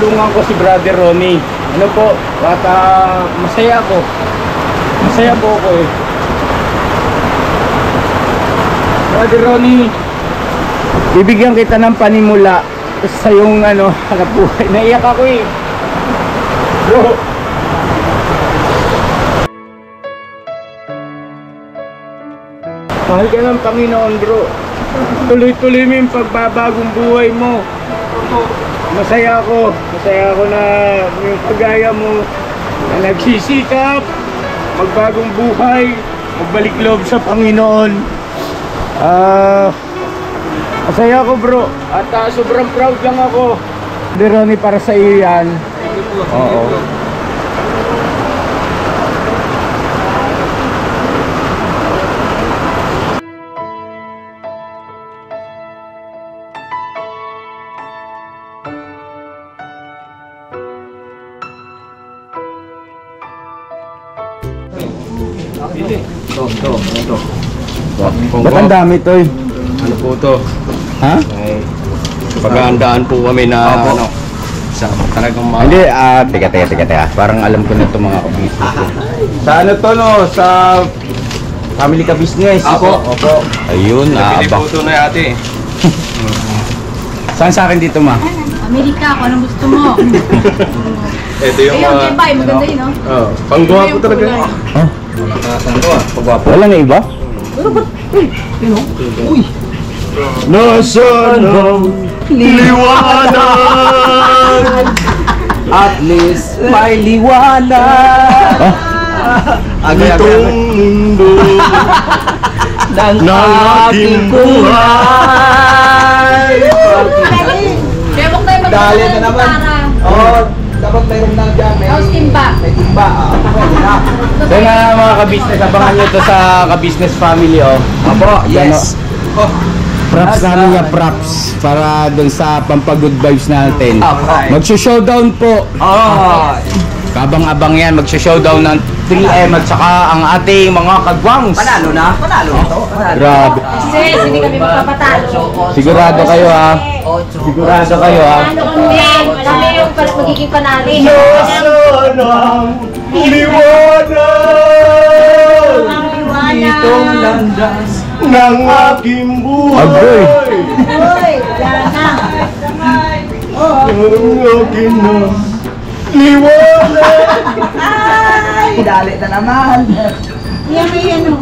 natulungan ko si Brother Ronnie. Ano po, at masaya ako. Masaya po ako eh. Brother Ronnie, bibigyan kita ng panimula sa yung ano, hanap buhay. Naiyak ako eh. Bro. Mahal ka ng Panginoon, bro. Tuloy-tuloy mo yung pagbabagong buhay mo. Masaya ako na yung pagaya mo na nagsisikap, magbagong buhay, magbalik loob sa Panginoon. Masaya ako, bro. At sobrang proud lang ako. Ronnie, para sa iyo yan. Oo. Ito. Ba't ang dami to eh? Ano po to? Ha? Paghahandaan po kami na ano, sa talagang mga... Hindi, teka. Parang alam ko na itong mga business. Sa ano to no? Sa family ka business. Opo. Ayun, Pili po ito na ate. Saan sa akin dito, ma? Amerika, kung anong gusto mo. Ito yung Ayun, Kembay, maganda yun, no? pangguha po talaga. Pagwapo. Wala na iba? Uy! Nasaan ang liwanag? At least may liwanag Itong mundo ng aking buhay. Kebok tayo Dali na naman. Oo, dapat mayroon na dyan. House timba. May timba. Pwede na. So na mga ka-business, abangan nyo to sa ka-business family, oh. Opo, yes. Props namin niya, props. Para dun sa pampagood vibes natin. Alright. Magsho-showdown po. Oh. Kabang-abang yan, magsho-showdown ng 3M at saka ang ating mga kagwangs. Panalo na to. Grabe. Sis, hindi kami magpapatalo. Sigurado kayo, ha? Sigurado kayo, ha? Ano kami yung magiging panalo. Sanang liwanag Itong landas ng aking buhay. Uy, yan na. Ang aking na liwanag. Ay, dali na naman. Yan may ano.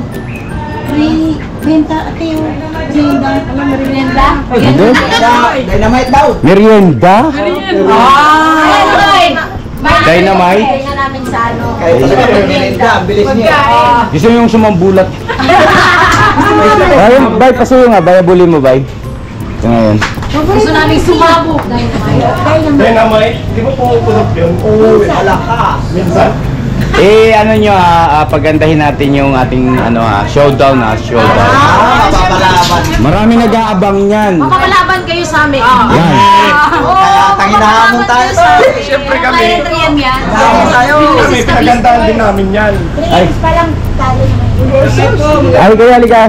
May benta at yung benta. Alam mo rin benta? Dynamite daw. Merienda? Dynamite? Kaya namin sa ano. Kayo talaga pag-merinda, ang bilis niya. Gusto mo yung sumambulat? Bay, pasuyo nga. Bay, abuli mo, bay. Ito ngayon. Gusto namin sumabog. Dynamite? Di ba pumupunod yun? Oo, malakas. Minsan? Ano nyo, pagandahin natin yung ating showdown, showdown. Papalaban. Marami nag-aabang yan. Makapalaban kayo sa amin. Yan. Kaya tanginahamon tayo. Siyempre kami. Kaya 3M yan. Tanginahamon tayo. Kami, pinagandahan din namin yan. 3M pa lang talo naman. Ay, kaya, halika.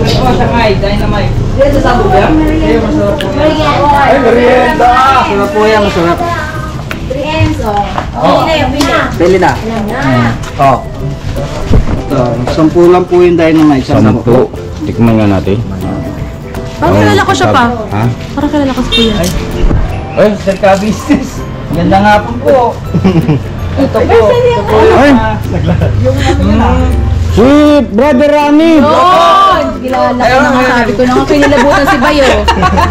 Sangay, dynamite. Yan sa sabog yan? Masarap po yan. Ay, merienda! Masarap po yan, masarap. 3M, so. Bili na yun, bili. Bili na. Oh. Ito, 10 lang po yung dynamite. Sampu. Tikman nga natin. Parang kilala ko siya pa. Ha? Parang kilala ko siya. Ay, Sa ka-business. Ganda nga po. Ito po. ay! Yung ano yun Si Brother Rani! Yun! Kilala ko na nga, sabi ko na nga pinilabutan si Bayo.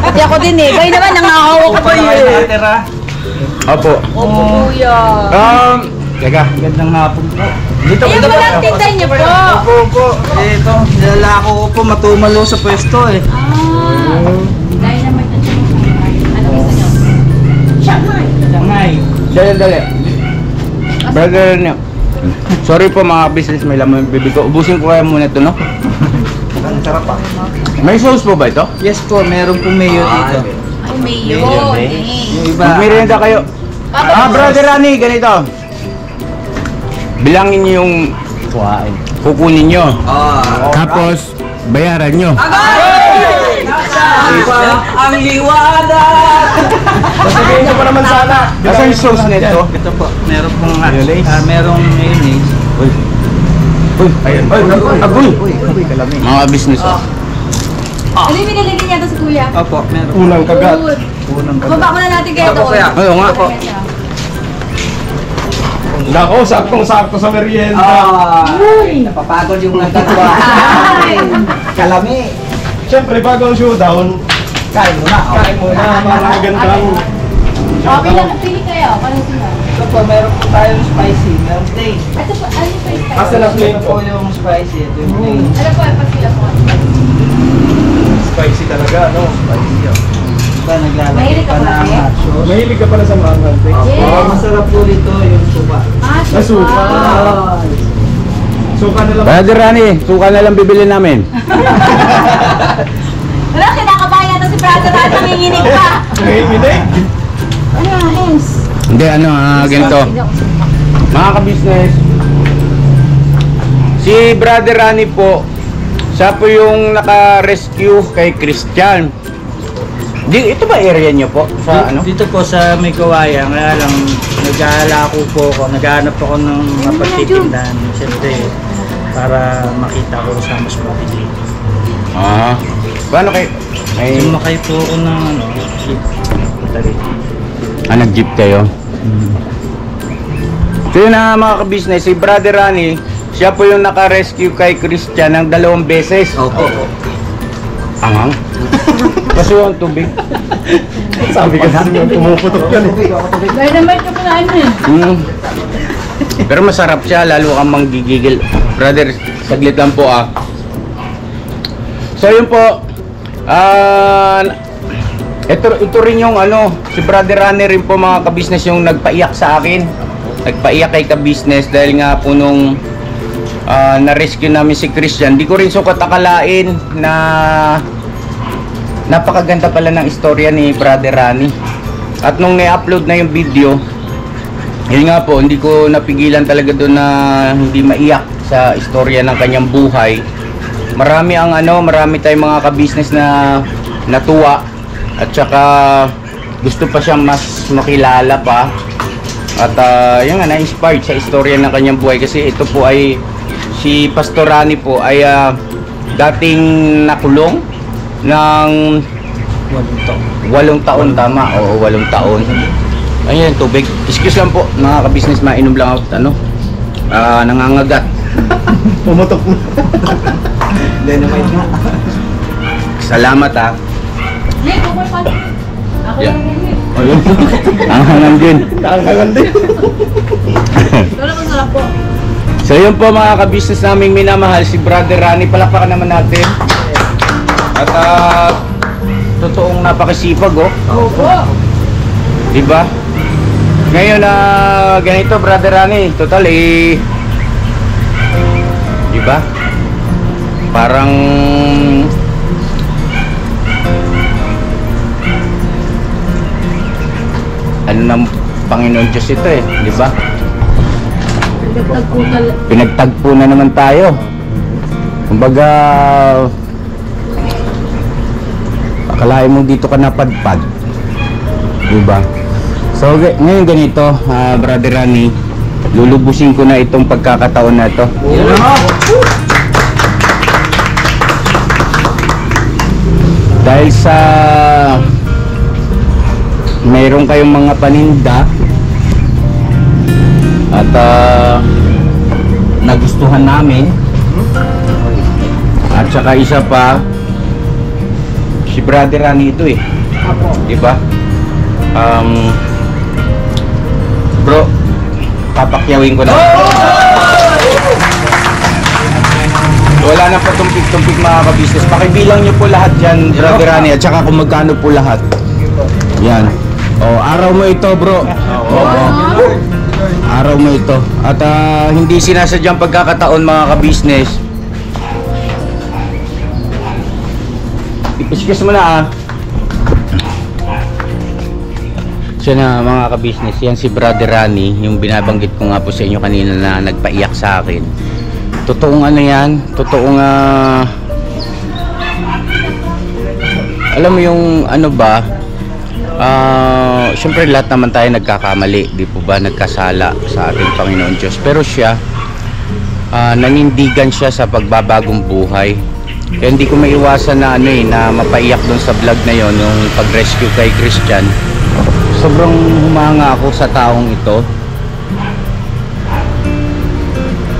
Pati ako din eh. Bayo naman, nangangawa ko Bayo eh. Opo. Opo, kuya. Teka. Gandang hapon po. Dito Ayun mo lang tinday niyo po. Opo. Ito, nilalako ko po matumalo sa pwesto eh. Dahil naman na siya. Ano gusto niyo? Shanghai. Sangay. Dali, dali. Brother niyo. Sorry po mga business, may laman yung bibig ko. Ubusin ko kaya muna ito, no? Ang sarap pa. May sauce po ba ito? Yes po, meron po mayo dito. Ay, mayo. Yung iba. Magmerienda kayo. Brother Rani, ganito. Bilangin niyo yung kukunin niyo. Ah. Tapos, bayaran niyo. Agay! Ang liwanag! Sasabihin ko pa naman sana. Asa yung sauce nito? Ito po, meron pong merong mayonnaise. Ayun. Agoy. Mga business. Ano yung binilagyan niya ito si Kuya? Opo, meron. Unang kagat. Baba ko na natin kayo doon. Oo nga po. Nako, saktong-sakto sa merienda. Napapagod yung mga dalawa. Kalami. Siyempre, bago ang showdown, Kain mo na. kain muna para magandang... Okay lang, pili kayo. Paano sila? Ito po, meron po tayong spicy. Meron plain. Ito po, ano yung first Asa na plain Ito po? po yung spicy. Ito yung plain. Ano po, pa sila po? Spicy talaga, no? Spicy yun. Ito, naglalagay Mahilig ka pa ba, ng eh? hot sauce. Mahilig ka pala sa mga kantik. Yes. Masarap po dito yung suka. Nasuka. Suka na lang. Brother Rani, suka na lang bibili namin. Wala, kinakabayan na si Brother at nanginginig pa. Nanginig. Ano nga, Hens? Hindi, ganito. Mga ka-business, si Brother Rani po, siya po yung naka-rescue kay Christian. Ito ba area niyo po? Sa ano? Dito po sa may kawayan, kaya lang nag-aalako po ako, naghahanap ako ng mapagtitindahan. Siyempre, para makita ko sa mas mabili. Ah, paano kayo? Ay, Sumakay po ako ng jeep. Punta rito. nag-jeep kayo? So yun na mga ka-business, si Brother Rani, siya po yung naka-rescue kay Christian ng 2 beses. Opo. Angang? Kasi yung tubig. Sabi kasi may pumuputok yan eh. Dahil naman ito po na ano eh. Pero masarap siya, lalo kang manggigigil. Brother, saglit lang po ah. So yun po, ito rin yung si Brother Rani rin po mga ka-business yung nagpaiyak sa akin. Nagpaiyak kay ka-business dahil nga po nung na-rescue namin si Christian. Di ko rin sukat akalain na napakaganda pala ng istorya ni Brother Rani. At nung na-upload na yung video, yun nga po, hindi ko napigilan talaga doon na hindi maiyak sa istorya ng kanyang buhay. Marami tayong mga ka-business na natuwa at saka gusto pa siyang mas makilala pa. At yun nga, na-inspired sa istorya ng kanyang buhay kasi ito po ay si Pastor Rani po ay dating nakulong ng 8 taon, tama? Oo, 8 taon. Ayun, tubig. Excuse lang po, mga ka-business, mainom lang ako, nangangagat. Pumutok na. Dynamite nga. Salamat ah. Hindi, bukol pa. Ako Yeah. lang din. Ayun. Ang hangan din. Kakangan din. Ito lang masarap po. So yun po mga ka-business naming minamahal, si Brother Rani, palakpakan naman natin. At totoong napakasipag Opo. Diba? Ngayon ganito Brother Rani, total diba? Parang ano ng Panginoon Diyos ito diba? Pinagtagpo na naman tayo. Kumbaga, akalain mo dito ka napadpad, diba? So ngayon ganito, Brother Rani, lulubusin ko na itong pagkakataon na ito. Dahil sa mayroon kayong mga paninda at nagustuhan namin, at saka isa pa, si Brother Rani ito diba? Bro, papakyawin ko na. Wala na patumpik-tumpik mga ka-business. Pakibilang nyo po lahat dyan, Brother Rani, at saka kung magkano po lahat. Yan. Araw mo ito, bro. Araw mo ito. At hindi sinasadyang pagkakataon mga ka-business. Ipiskis mo na Siya na mga ka-business, yan si Brother Rani, yung binabanggit ko nga po sa inyo kanina na nagpaiyak sa akin. Totoong yan, totoong alam mo yung ano ba, syempre lahat naman tayo nagkakamali, di po ba, nagkasala sa ating Panginoon Diyos, pero siya nanindigan siya sa pagbabagong buhay. Kaya hindi ko maiwasan na na mapaiyak doon sa vlog na yon, yung pag-rescue kay Christian. Sobrang humanga ako sa taong ito.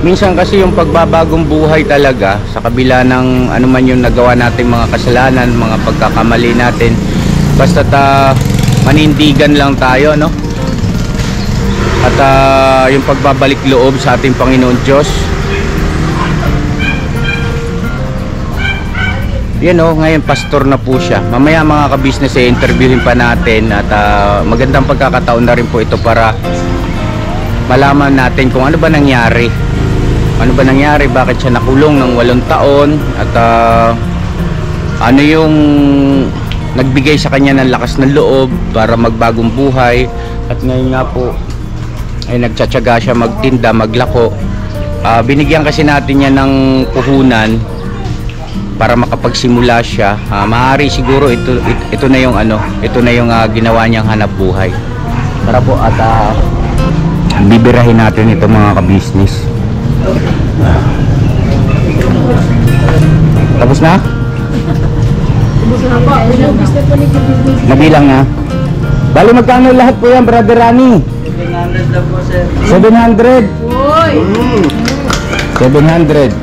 Minsan kasi yung pagbabagong buhay talaga, sa kabila ng ano man yung nagawa natin mga kasalanan, mga pagkakamali natin, basta manindigan lang tayo, no? At yung pagbabalik loob sa ating Panginoon Diyos. Ngayon pastor na po siya. Mamaya mga ka-business, interviewin pa natin at magandang pagkakataon na rin po ito para malaman natin kung ano ba nangyari. Ano ba nangyari? Bakit siya nakulong ng 8 taon? At ano yung nagbigay sa kanya ng lakas ng loob para magbagong buhay? At ngayon nga po ay nagtsatsaga siya magtinda, maglako. Binigyan kasi natin niya ng puhunan para makapagsimula siya. Maaari siguro ito na yung ginawa niyang hanap buhay. Tara po at bibirahin natin ito mga ka-business. Tapos na? Nabilang na. Bali magkano lahat po yan, Brother Rani? 700 lang po, sir. 700. Uy! 700.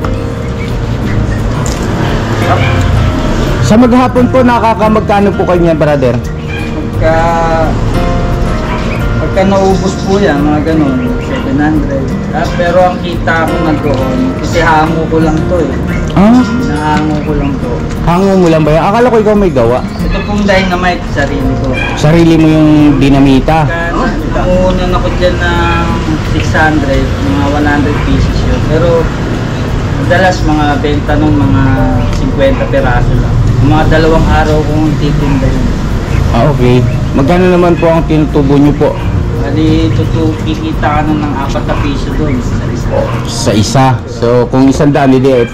Sa maghapon po magkano po kanya, brother? Pagka naubos po yan, mga ganun, 700. Pero ang kita ko na doon, kasi hango ko lang to eh. Nahango ko lang to. Hango mo lang ba yan? Akala ko ikaw may gawa. Ito pong dynamite, sarili ko. Sarili mo yung dinamita? Nangunan ako dyan ng 600, mga 100 pieces yun. Pero madalas mga benta nung mga 50 peraso lang. Mga 2 araw kong titinda yun. Okay. Magkano naman po ang tinutubo nyo po? Bali, kikita ka na ng 4 na piso doon sa isa. Sa isa. So, kung 100, hindi,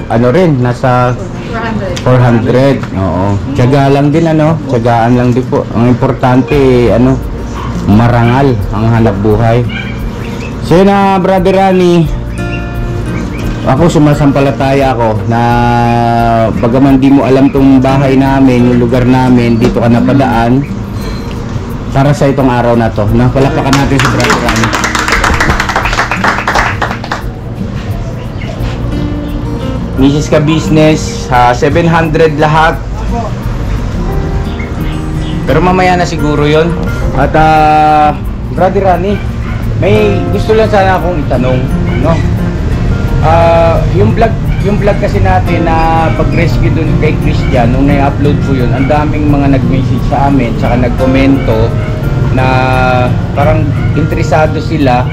nasa 400. Oo. Tiyaga lang din, tiyagaan lang din po. Ang importante, marangal ang hanap buhay. So, yun na, Brother Rani, ako sumasampalataya ako na bagaman di mo alam tong bahay namin, yung lugar namin, dito ka napadaan para sa itong araw na to. Palakpakan natin si Brother Rani. Mrs. Ka Business, 700 lahat. Pero mamaya na siguro yon. At Brother Rani, may gusto lang sana akong itanong, no? Yung vlog kasi natin na pag-rescue dun kay Christian, nung na-upload po yun, ang daming mga nag-message sa amin, tsaka nag-komento na parang interesado sila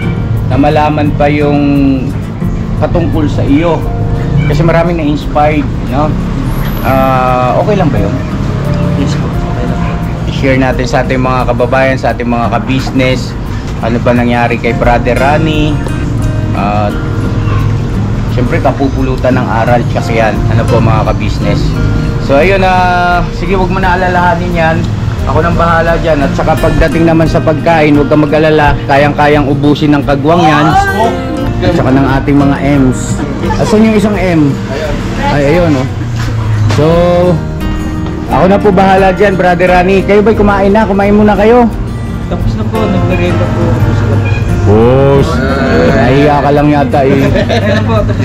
na malaman pa yung patungkol sa iyo. Kasi maraming na-inspired, no? Okay lang ba yun? Yes po, okay lang. I-share natin sa ating mga kababayan, sa ating mga ka-business, ano ba nangyari kay Brother Rani. Siyempre kapupulutan ng aral kasi yan, mga ka-business. So ayun, sige, wag mo na alalahanin yan, ako nang bahala dyan. At saka pagdating naman sa pagkain, huwag kang mag-alala, kayang-kayang ubusin ng kagwang yan, at saka ng ating mga M's. Asan yung isang M? Ay, ayun, So ako na po bahala dyan, Brother Rani. Kayo ba'y kumain na? Kumain muna kayo. Tapos na po, nagmerenda po ako sa labas. Boss, nahiya ka lang yata eh. Ayun po, tapos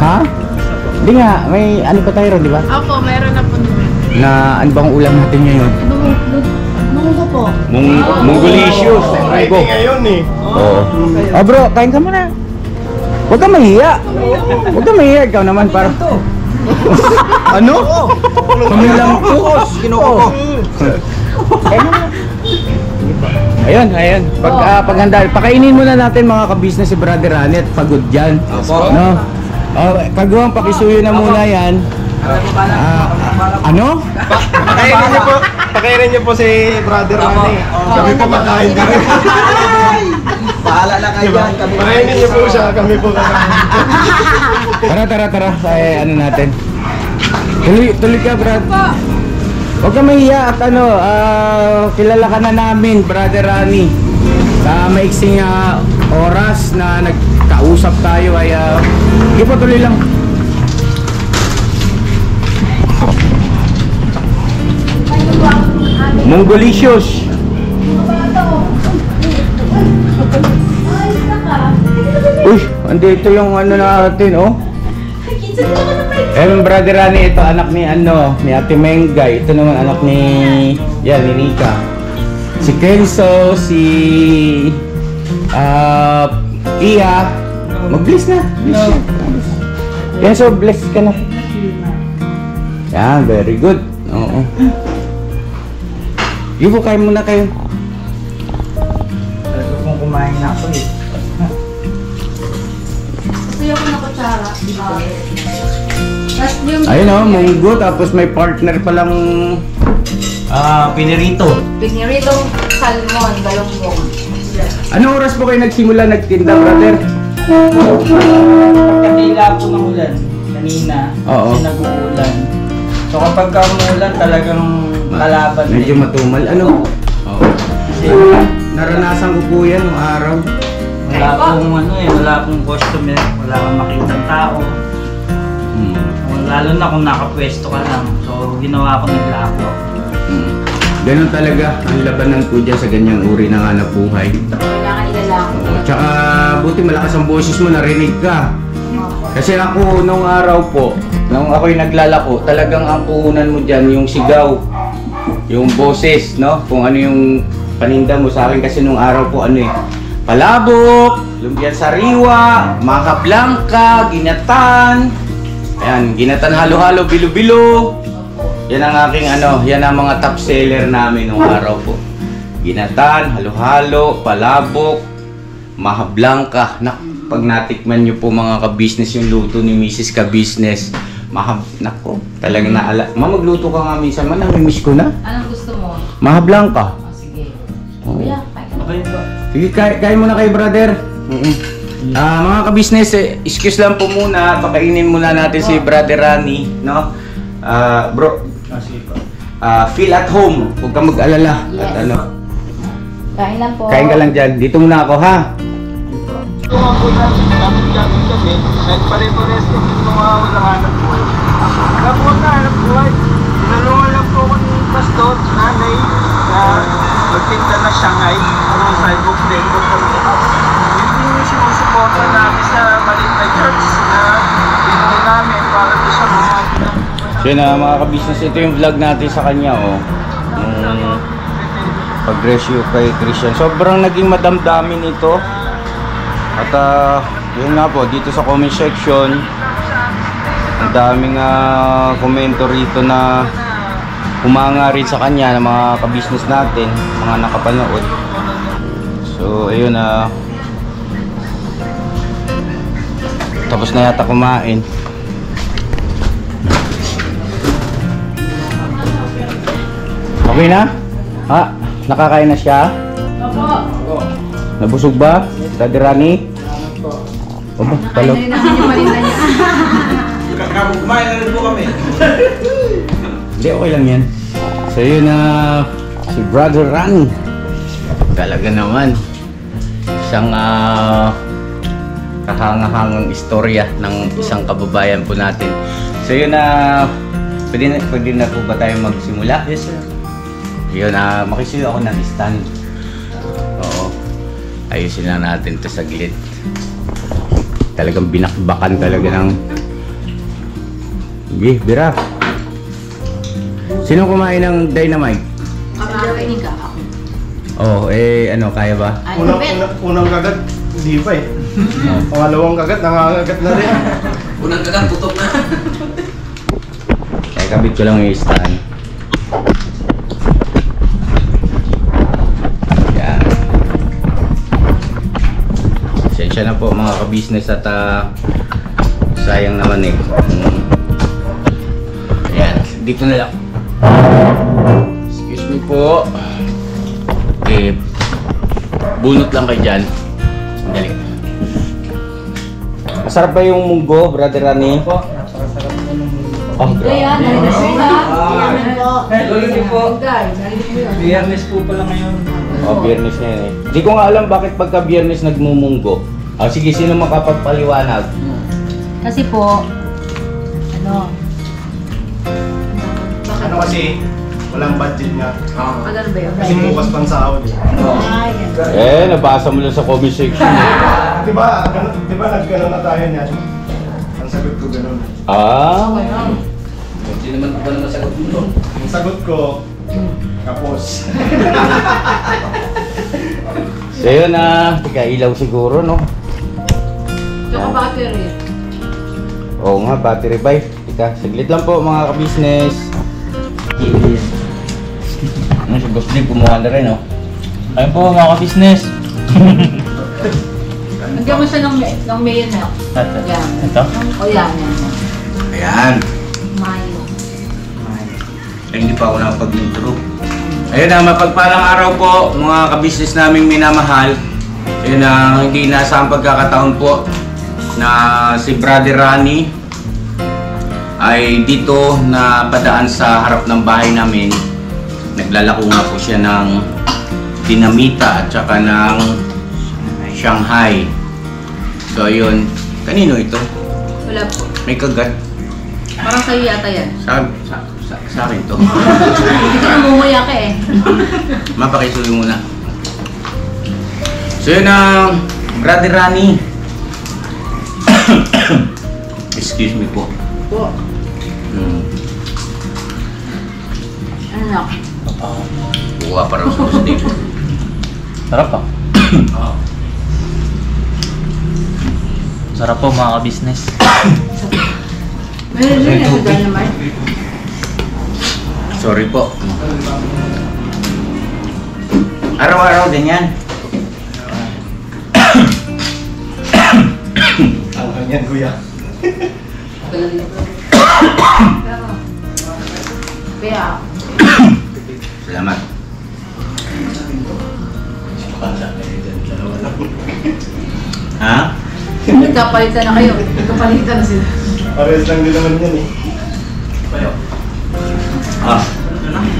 Ha? Hindi nga, may ano pa tayo ron, di ba? Opo, meron na po naman. Na ano bang ulam natin ngayon? Munggo po. Mungolicious. Munggo. ngayon eh. Oo. Oh bro, kain ka muna. Huwag kang mahiya. Huwag kang mahiya. Ikaw naman parang... Ano? Kami lang po. Kinuha ko. Ayun. Paghanda, pakainin muna natin mga ka-business si Brother Rani at pagod dyan. No? Kagawang pakisuyo na muna yan. Ano? Pakainin niyo po si Brother Rani. Kami po makain kami. Bahala na kayo dyan. Pakainin niyo po siya, kami po kakain. Tara. Ay, ano natin. Tuloy ka, Brad. Huwag ka mahiya at kilala ka na namin, Brother Rani. Sa maiksing oras na nagkausap tayo ay sige po, tuloy lang. Mongolicious. Uy, andito yung natin, oh. Brother Rani, ito anak ni ni Ate Mengay. Ito naman anak ni ni Nika. Si Kenzo, si Iya. Mag-bless na. Kenzo, bless ka na. Yan, very good. Oo. Ibo, kain muna kayo. Talaga kung kumain na ako eh. Gusto ko na kutsara. Ayun o, munggo, tapos may partner palang pinirito. Piniritong salmon, galunggong. Anong oras po kayo nagsimula nagtinda, brother? Pagkatila po ng ulan kanina. Oo. Kasi nag-uulan. So kapag umuulan talagang kalaban. Medyo matumal. Ano? Oo. Kasi Naranasan ko po yan nung araw. wala pong wala pong customer, wala kang makitang tao. Lalo na kung nakapwesto ka lang. So ginawa ko naglako. Ganun talaga ang labanan po dyan sa ganyang uri ng hanap buhay. Kailangan ilalako. Tsaka buti malakas ang boses mo, narinig ka. Kasi ako nung araw po, nung ako'y naglalako, talagang ang puhunan mo dyan yung sigaw, yung boses, no? Kung ano yung paninda mo sa akin kasi nung araw po palabok, lumpiang sariwa, maka blanca, ginatan. Ayan, ginatan halo-halo, bilo-bilo. Yan ang aking yan ang mga top seller namin nung araw po. Ginatan, halo-halo, palabok, maha blanca. Pag natikman nyo po mga ka-business yung luto ni Mrs. Ka-business, nako, talagang magluto ka nga minsan, namimiss ko na. Anong gusto mo? Maha blanca. Sige. Oo. Kuya, kain ka. Sige, kain muna kayo, brother. Mga ka-business, excuse lang po muna, pakainin muna natin si Brother Rani, no? Bro, feel at home, huwag kang mag-alala. Yes. At Kain lang po. kain ka lang dyan, dito muna ako, ha? Kung ako namin kasi, nagpare-pares ko yung mga walang hanap buhay. Alam ko na hanap buhay. Tinulungan lang po ako ni Pastor, nanay, na magtinda na Shanghai. Ang sidewalk din ko kami. Hindi yung sinusuporta namin sa maliit na church na pinuho namin para doon sa mga So yun mga ka-business, ito yung vlog natin sa kanya, oh. Pag-rescue kay Christian. Sobrang naging madamdamin ito. At yun nga po, dito sa comment section, ang daming komento rito na humanga rin sa kanya ng mga ka-business natin, mga nakapanood. So ayun tapos na yata kumain. Okay na? Nakakain na siya? Opo. Nabusog ba? Brother Rani? Opo, talo. Kain na namin yung malinda niya. kumain na rin po kami. Hindi, okay lang yan. So yun si Brother Rani. Talaga naman. Isang kahangahangang istorya ng isang kababayan po natin. So yun pwede na po ba tayo magsimula? Yes sir. Yun makisuyo ako ng stand. Oo. Ayusin lang natin ito saglit. Talagang binakbakan talaga ng bira. Sino kumain ng dynamite? Kakainin ka ako. Oh, kaya ba? Ay, Unang kagat, hindi pa Pangalawang kagat, nangangagat na rin. Unang kagat, putok na. Kaya kabit ko lang yung stand. Yan. Sensya na po mga ka-business at sayang naman Ayan, dito na lang. Excuse me po. Bunot lang kayo dyan. Sandali. Masarap ba yung munggo, Brother Rani? Po, napakasarap po ng mundo. Oh, Ito yan, grabe. narinig na. Lolo po. Biyernes po pala ngayon. Oh, Biyernes na yan eh. Di ko nga alam bakit pagka Biyernes nagmumunggo. Ah, sige, sino makapagpaliwanag? Kasi po, ano kasi, walang budget nga. ano ba yun? Kasi bukas pang sahod eh. Nabasa mo lang sa comment section. Diba nag-gano'n na tayo niyan? Ang sagot ko gano'n. Ah? Hindi naman ko ba naman sagot mo? Ang sagot ko, kapos. So yun tika ilaw siguro, no? Tsaka battery. Oo nga, battery buy. Tika, saglit lang po mga ka-business. Ano si Boss Dave, kumuha na rin, no? Ayun po mga ka-business. Nagyan mo siya ng mayo na. Yan. Ito? O yan. Ayan. Mayo. Ay, hindi pa ako nakapag-intro. Ayun na, mapagpalang araw po mga ka-business naming minamahal. Ayun na, hindi nasa ang pagkakataon po na si Brother Rani ay dito na padaan sa harap ng bahay namin. Naglalako nga po siya ng dinamita at saka ng Shanghai. So ayun, kanino ito? Wala po. May kagat. Parang sa'yo yata yan. Sa akin to. Hindi ka namumuya ka eh. Mapakisuyo muna. So yun Brother Rani. Excuse me po. Po. Ano? Buha pa raw sa Steve. Sarap pa. Sarap po mga ka-business. Meron din yan sa Dynamite. Sorry po. Araw-araw din yan. Ang yan, kuya. Kaya, Salamat. Ha? nagkapalitan na kayo. Nagkapalitan na sila. Parehas lang din naman yan eh.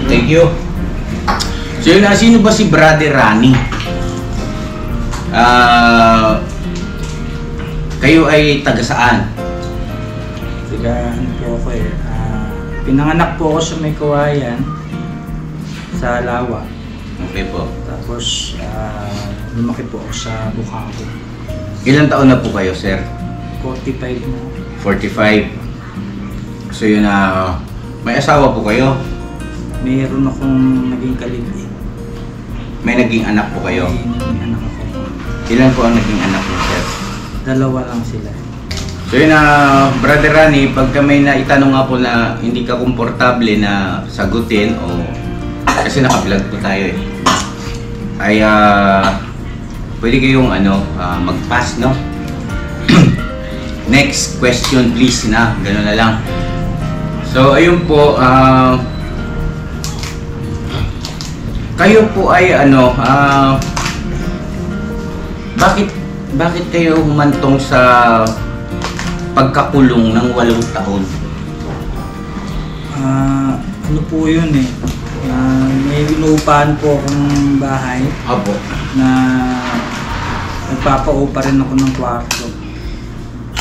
Thank you. So yun sino ba si Brother Rani? Kayo ay taga saan? Ano po ako eh. Pinanganak po ako sa may kawayan sa Lawa. Okay po. Tapos lumaki po ako sa Bukago. Ilang taon na po kayo, sir? 45 na. 45. So yun may asawa po kayo? Mayroon akong naging kalibin. May naging anak po kayo? May anak ako. Ilan po ang naging anak mo, sir? 2 lang sila. So yun Brother Rani, pagka may naitanong nga po na hindi ka komportable na sagutin o kasi naka-vlog po tayo eh, ay pwede kayong mag-pass, no? Next question please na, gano'n na lang. So ayun po, kayo po ay bakit kayo humantong sa pagkakulong ng 8 taon? Ano po yun eh. May inuupahan po akong bahay Apo. na nagpapaupa rin ako ng kwarto.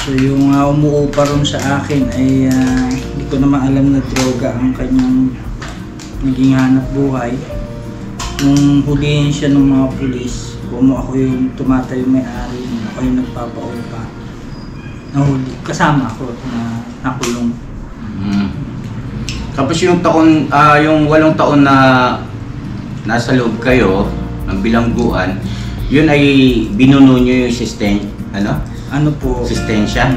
So yung umuupa rin sa akin ay hindi ko naman alam na droga ang kanyang naging hanap buhay. Nung hulihin siya ng mga pulis, ako yung tumatay may-ari, ako yung nagpapaupa. Nahuli, kasama ako na nakulong. Tapos yung yung 8 taon na nasa loob kayo ng bilangguan, yun ay binuno nyo yung Ano po? Sistensya?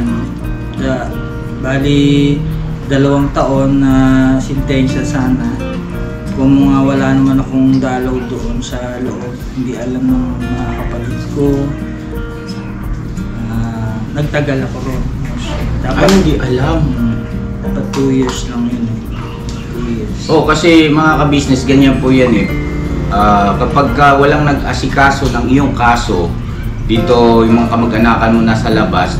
Bali, 2 taon na sintensya sana. Kung wala naman akong dalaw doon sa loob, hindi alam ng mga kapatid ko. Nagtagal ako ron. Dapat hindi alam. Dapat 2 years lang yun eh. 2 years. Oh, kasi mga ka-business, ganyan po yan eh. Kapag walang nag-asikaso ng iyong kaso, dito yung mga kamag-anakan mo nasa labas,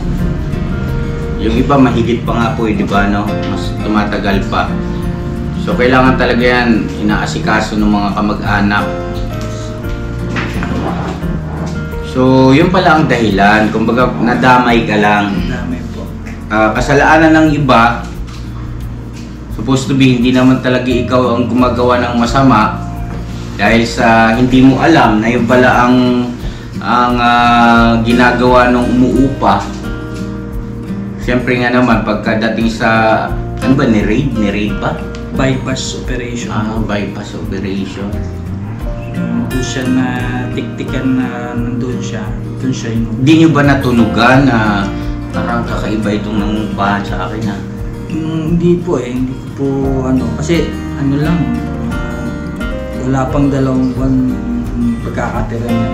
yung iba mahigit pa nga po eh, di ba, no? Mas tumatagal pa. So kailangan talaga yan inaasikaso ng mga kamag-anak. So yun pala ang dahilan, kumbaga nadamay ka lang. Dami po. Kasalaanan ng iba, supposed to be hindi naman talaga ikaw ang gumagawa ng masama dahil sa hindi mo alam na yun pala ang ginagawa ng umuupa. Siyempre nga naman pagkadating sa ano ba, ni-raid ba? Bypass operation. Bypass operation. Doon siya na tiktikan na nandun siya. Doon siya yung... Hindi nyo ba natunugan na parang kakaiba itong nangungupahan sa akin ha? Hindi po hindi ko po kasi ano lang, wala pang 2 buwan pagkakatira niya.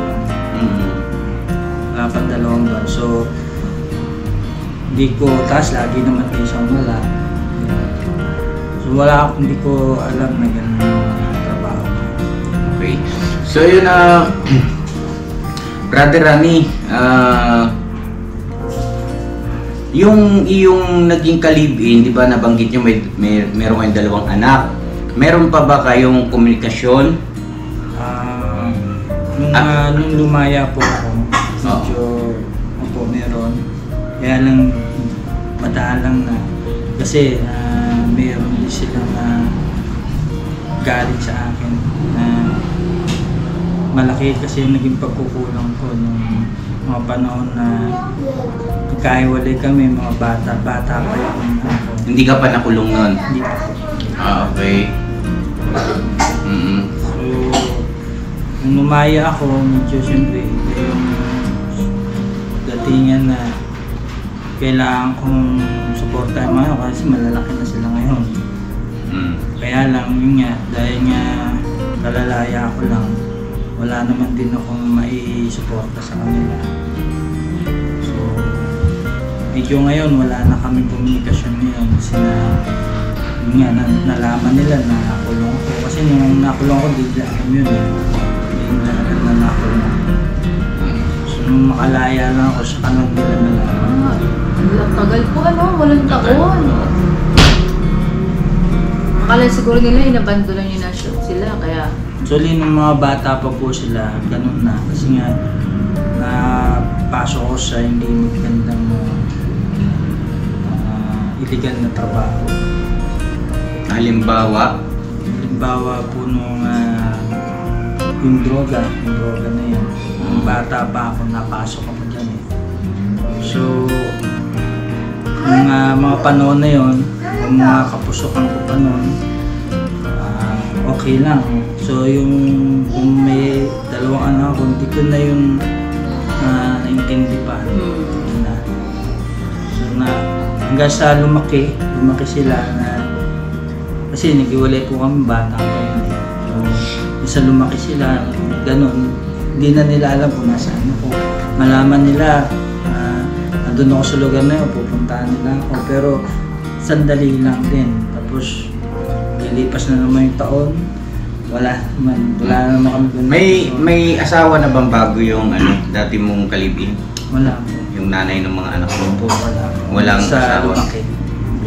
Wala pang 2 buwan. So, hindi ko, taas lagi naman din siyang wala. So, hindi ko alam na ganun yung trabaho. Okay. So yun Brother Rani, yung iyong naging kalibin, di ba nabanggit nyo meron kayong 2 anak. Meron pa ba kayong komunikasyon? Nung lumaya po ako, medyo meron. Kaya lang, madaan lang na. Kasi meron din silang galing sa akin na malaki kasi yung naging pagkukulang ko nung mga panahon na nagkahiwalay kami, mga bata pa yung ako. Hindi ka pa nakulong nun? Hindi pa po. Okay. So, nung lumaya ako, medyo siyempre yung datingan na kailangan kong suportahan mga kasi malalaki na sila ngayon. Kaya lang, yun nga, dahil nga kalalaya ako lang, wala naman din akong mai-suporta sa kanila. So, medyo ngayon wala na kami komunikasyon ngayon kasi yun nga, nalaman nila na nakulong ako. Kasi nung nakulong ako, bigla yun bigla na nakulong ako. So, nung makalaya lang ako sa kanon nila nalaman. Tagal po walang taon. Akala siguro nila inabandona nyo na sila, kaya... Actually, nung mga bata pa po sila, ganun na. Kasi nga, napasok ko sa hindi magandang illegal na trabaho. Halimbawa? Halimbawa po nung yung droga na yun. Nung bata pa ako, napasok ako dyan eh. So, yung mga panahon na yun, yung mga kapusokan ko pa noon, okay lang. So yung kung may 2 anak ko, hindi ko na yung naintindi pa. So hanggang sa lumaki sila na kasi nag-iwalay po kami bata pa yun. So isa lumaki sila, ganun. Hindi na nila alam kung nasaan ako. Malaman nila nandun ako sa lugar na yun, pupuntahan nila ako. Pero sandali lang din. Tapos lilipas na naman yung taon. Wala naman kami. May asawa na bang bago yung dati mong kalibin? Wala po. Yung nanay ng mga anak mo? Wala. Walang sa asawa? lumaki.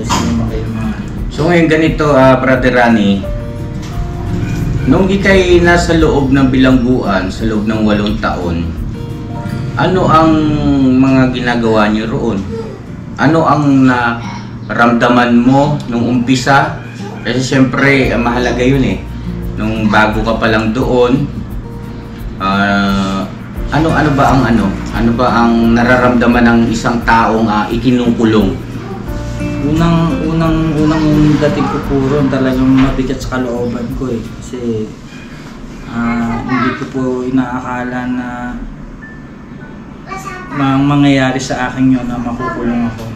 Sa lumaki yung mga... So ngayon ganito, Brother Rani, nung ikay nasa loob ng bilangguan, sa loob ng 8 taon, ano ang mga ginagawa niyo roon? Ano ang naramdaman mo nung umpisa? Kasi siyempre, mahalaga yun eh. Nung bago ka pa lang doon, ano ba ang nararamdaman ng isang taong ikinukulong? Unang dating ko puro talagang mabigat sa kalooban ko eh. Kasi hindi ko po inaakala na mangyayari sa akin yun na makukulong ako.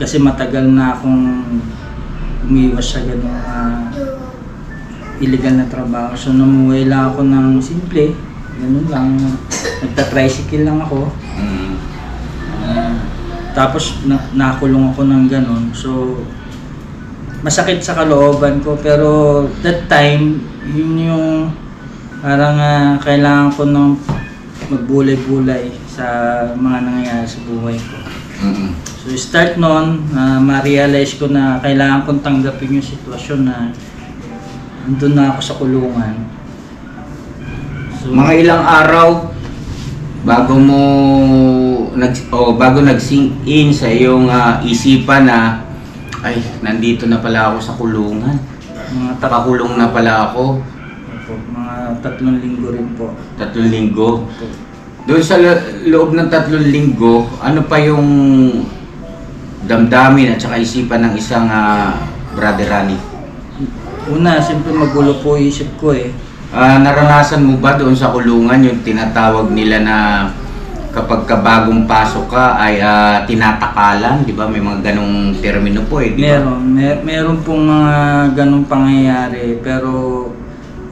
Kasi matagal na akong umiwas sa gano'ng illegal na trabaho. So namuhay lang ako ng simple, ganun lang, nagta-tricycle lang ako. Tapos nakulong ako ng ganun. So masakit sa kalooban ko, pero that time, yun yung parang kailangan ko nung magbulay-bulay sa mga nangyayari sa buhay ko. So start noon, ma-realize ko na kailangan kong tanggapin yung sitwasyon na nandun na ako sa kulungan. So, Mga ilang araw bago mo bago nag-sink in sa iyong isipan na ay, nandito na pala ako sa kulungan. Nakakulong na pala ako. Mga 3 linggo rin po. 3 linggo. Doon sa loob ng 3 linggo, ano pa yung damdamin at saka isipan ng isang Brother Rani? Una, siyempre magulo po isip ko eh. Naranasan mo ba doon sa kulungan yung tinatawag nila na kapag bagong pasok ka ay tinatakalan, di ba? May mga ganong termino po eh, di ba? Meron pong mga ganong pangyayari, pero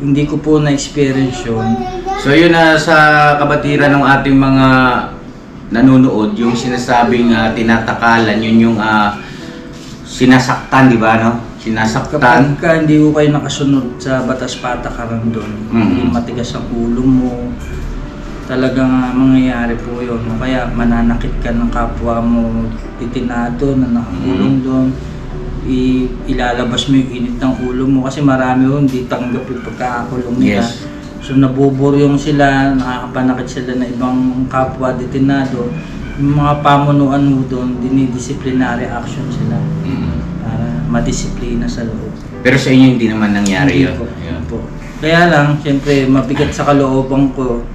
hindi ko po na-experience yun. So yun sa kabatiran ng ating mga nanonood, yung sinasabing tinatakalan, yun yung sinasaktan, di ba, no? Sinasaktan. Kapag hindi ko kayo nakasunod sa batas patakaran doon, hindi matigas ang ulo mo, talagang mangyayari po yun. Kaya mananakit ka ng kapwa mo, itinado na nakakulong doon, ilalabas mo yung init ng ulo mo kasi marami yun, hindi tanggap yung pagkakakulong nila. Yes. So nabuburyong sila, nakakapanakit sila na ibang kapwa detinado. Yung mga pamunuan mo doon, dinidisciplinary action sila para madisiplina sa loob. Pero sa inyo hindi naman nangyari yun? Po. Kaya lang, siyempre mabigat sa kalooban ko.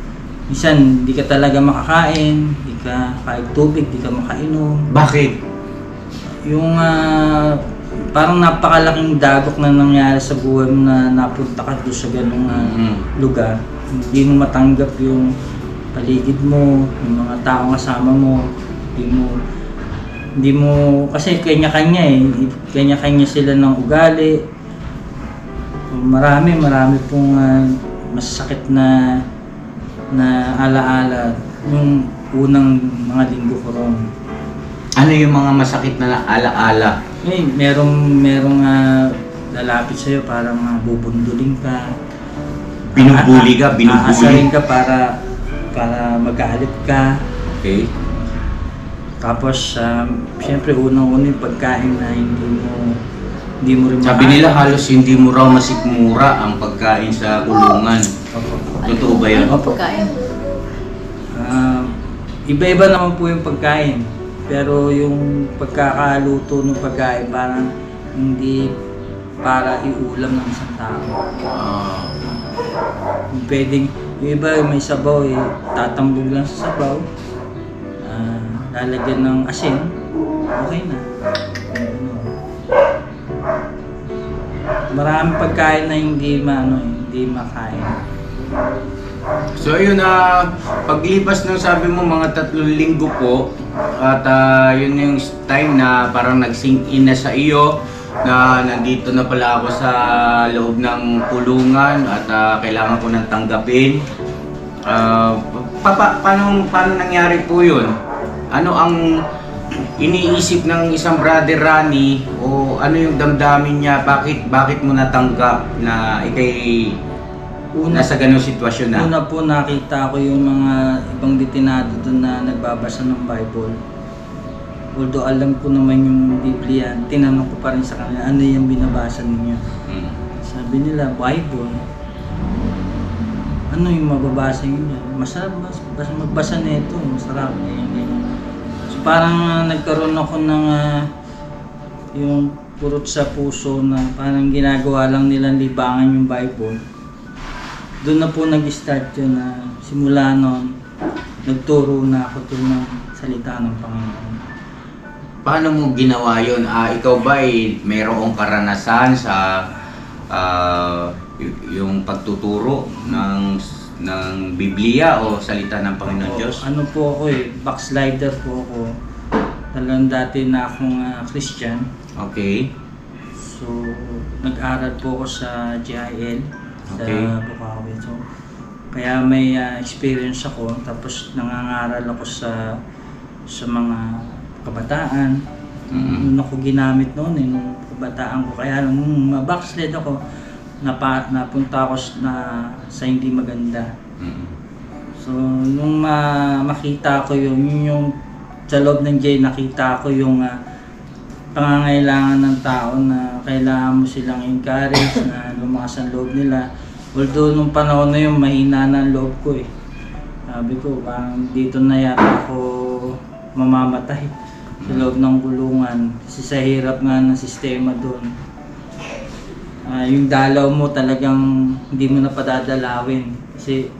Minsan, hindi ka talaga makakain, hindi ka kahit tubig, hindi ka makainom. Bakit? Yung parang napakalaking dagok na nangyari sa buhay mo na napunta ka doon sa ganung lugar. Hindi mo matanggap yung paligid mo, yung mga taong kasama mo, hindi mo kasi kanya-kanya eh, kanya-kanya sila ng ugali. Marami pong masakit na alaala yung unang mga linggo ko ron. Ano yung mga masakit na alaala? Merong lalapit sa'yo, parang bubunduling ka. Binubuli ka? Aasarin ka para magalit ka. Okay. Tapos, siyempre unang-una yung pagkain na hindi mo rin Sabi nila halos hindi mo raw masikmura ang pagkain sa kulungan. Totoo ba yun? Ano pagkain? Iba-iba naman po yung pagkain. Pero yung pagkakaluto ng pagkain parang hindi para iulam ng isang tao. Pwedeng, yung iba may sabaw tatambog lang sa sabaw. Lalagyan ng asin, okay na. Maraming pagkain na hindi makain. So yun paglipas ng sabi mo mga 3 linggo po at yun yung time na parang nag-sink in na sa iyo na nandito na pala ako sa loob ng kulungan at kailangan ko nang tanggapin. Paano nangyari po yun? Ano ang iniisip ng isang Brother Rani o ano yung damdamin niya? Bakit mo natanggap na ikay nasa ganung sitwasyon na? Una po nakita ko yung mga ibang detinado doon na nagbabasa ng Bible. Although alam ko naman yung Biblia, tinanong ko pa rin sa kanila, ano yung binabasa ninyo? Sabi nila, Bible. Ano yung mababasa ninyo? Masarap magbasa nito, masarap. So parang nagkaroon ako ng yung purot sa puso na parang ginagawa lang nilang libangan yung Bible. Doon na po nag-start yun na simula noon, nagturo na ako doon ng salita ng Panginoon. Paano mo ginawa yun? Ikaw ba mayroong karanasan sa yung pagtuturo ng Biblia o salita ng Panginoon Diyos? Ano po ako backslider po ako. Talagang dati na akong Christian. Okay. So, nag-aral po ako sa GIL. Okay. Sa Bukawi. So, kaya may experience ako, tapos nangangaral ako sa mga kabataan. Nung ako ginamit noon nung kabataan ko. Kaya nung backslide ako, napunta ako sa hindi maganda. So, nung makita ko yung sa loob ng J, nakita ko yung pangangailangan ng tao na kailangan mo silang encourage na lumakas ang loob nila. Although nung panahon na yun, mahina na ang loob ko eh. Sabi ko, parang dito na yata ako mamamatay sa loob ng kulungan. Kasi sa hirap nga ng sistema doon. Yung dalaw mo talagang hindi mo na padadalawin. Kasi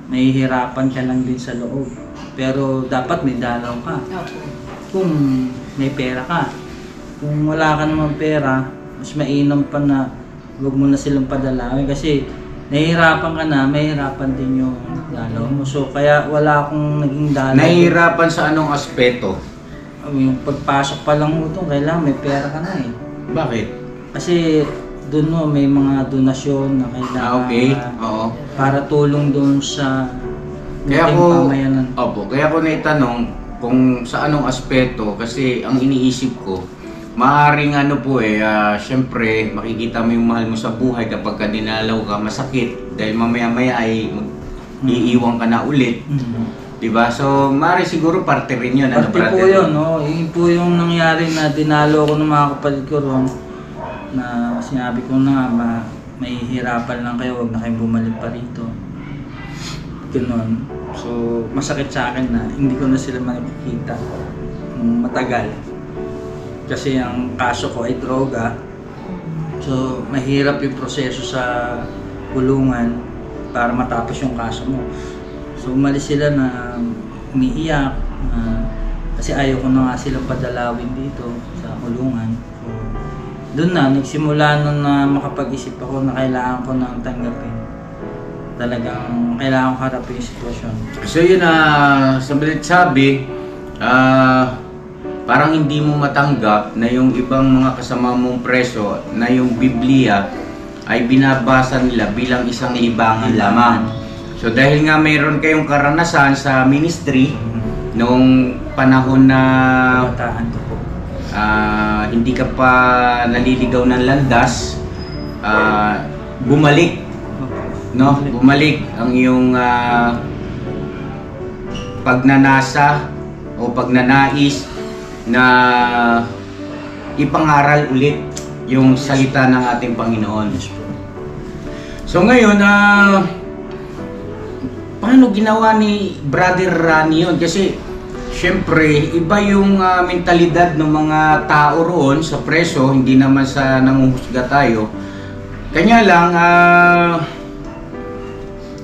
mahihirapan ka lang din sa loob. Pero dapat may dalaw ka. Kung may pera ka. Kung wala ka naman pera, mas mainam pa na huwag mo na silang padalawin. Kasi nahihirapan ka na, mahihirapan din yung dalaw mo. So kaya wala akong naging dalaw. Nahihirapan sa anong aspeto? Yung pagpasok pa lang mo ito, kailangan may pera ka na eh. Bakit? Kasi doon mo may mga donasyon na kailangan Okay, oo. para tulong doon sa Kaya ating ko, pamayanan. kaya ko naitanong kung sa anong aspeto kasi ang iniisip ko, maaaring syempre makikita mo yung mahal mo sa buhay kapag ka dinalaw ka, masakit dahil mamaya-maya ay iiwan ka na ulit. Diba? So, maaari siguro parte rin yun. Parte po yun, no? Yun po yung nangyari na dinalo ko ng mga kapatid ko ron na sinabi ko na may hirapan lang kayo, huwag na kayong bumalik pa rito. Ganun. So, masakit sa akin na hindi ko na sila makikita matagal. Kasi ang kaso ko ay droga. So, mahirap yung proseso sa kulungan para matapos yung kaso mo. So, umalis sila na umiiyak. Kasi ayaw ko na nga silang padalawin dito sa kulungan. So, doon na, nagsimula na makapag-isip ako na kailangan ko nang tanggapin. Talagang kailangan ko harapin yung sitwasyon. So yun sa balit sabi, parang hindi mo matanggap na yung ibang mga kasama mong preso na yung Biblia ay binabasa nila bilang isang libangan lamang. So dahil nga mayroon kayong karanasan sa ministry noong panahon na Kabataan ko po. hindi ka pa naliligaw ng landas, bumalik. No, bumalik ang iyong pagnanasa o pagnanais na ipangaral ulit yung salita ng ating Panginoon. So ngayon, paano ginawa ni Brother Rani yun? Kasi syempre, iba yung mentalidad ng mga tao roon sa preso, hindi naman sa nanguhusga tayo. Kanya lang,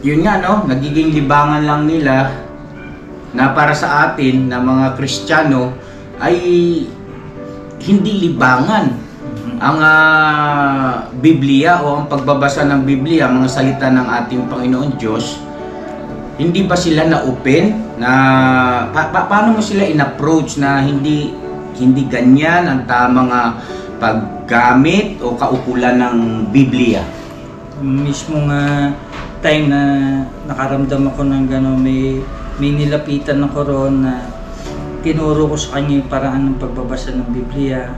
yun nga, no? Nagiging libangan lang nila na para sa atin na mga Kristiyano ay hindi libangan ang Biblia o ang pagbabasa ng Biblia, mga salita ng ating Panginoon Diyos. Hindi ba sila na-open na paano mo sila in-approach na hindi ganyan ang tamang paggamit o kaukulan ng Biblia? Mismo nga time na nakaramdam ako ng gano'n, may nilapitan ako roon na tinuro ko sa kanya yung paraan ng pagbabasa ng Biblia.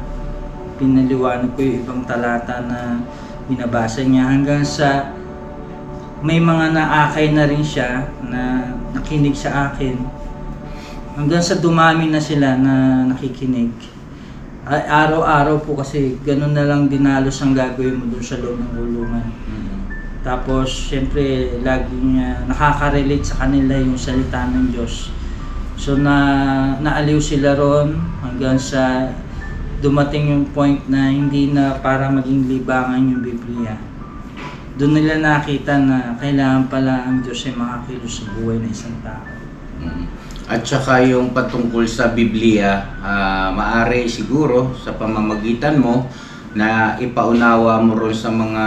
Pinaliwanag ko yung ibang talata na binabasa niya hanggang sa may mga naakay na rin siya na nakinig sa akin. Hanggang sa dumami na sila na nakikinig. Araw-araw po kasi ganun na lang dinalos ang gagawin mo doon sa loob ng kulungan. Tapos, syempre, laging nakaka-relate sa kanila yung salita ng Diyos. So, naaliw sila ron hanggang sa dumating yung point na hindi na para maging libangan yung Biblia. Doon nila nakita na kailangan pala ang Diyos ay makakilos sa buhay ng isang tao. At saka yung patungkol sa Biblia, maaari siguro sa pamamagitan mo na ipaunawa mo ron sa mga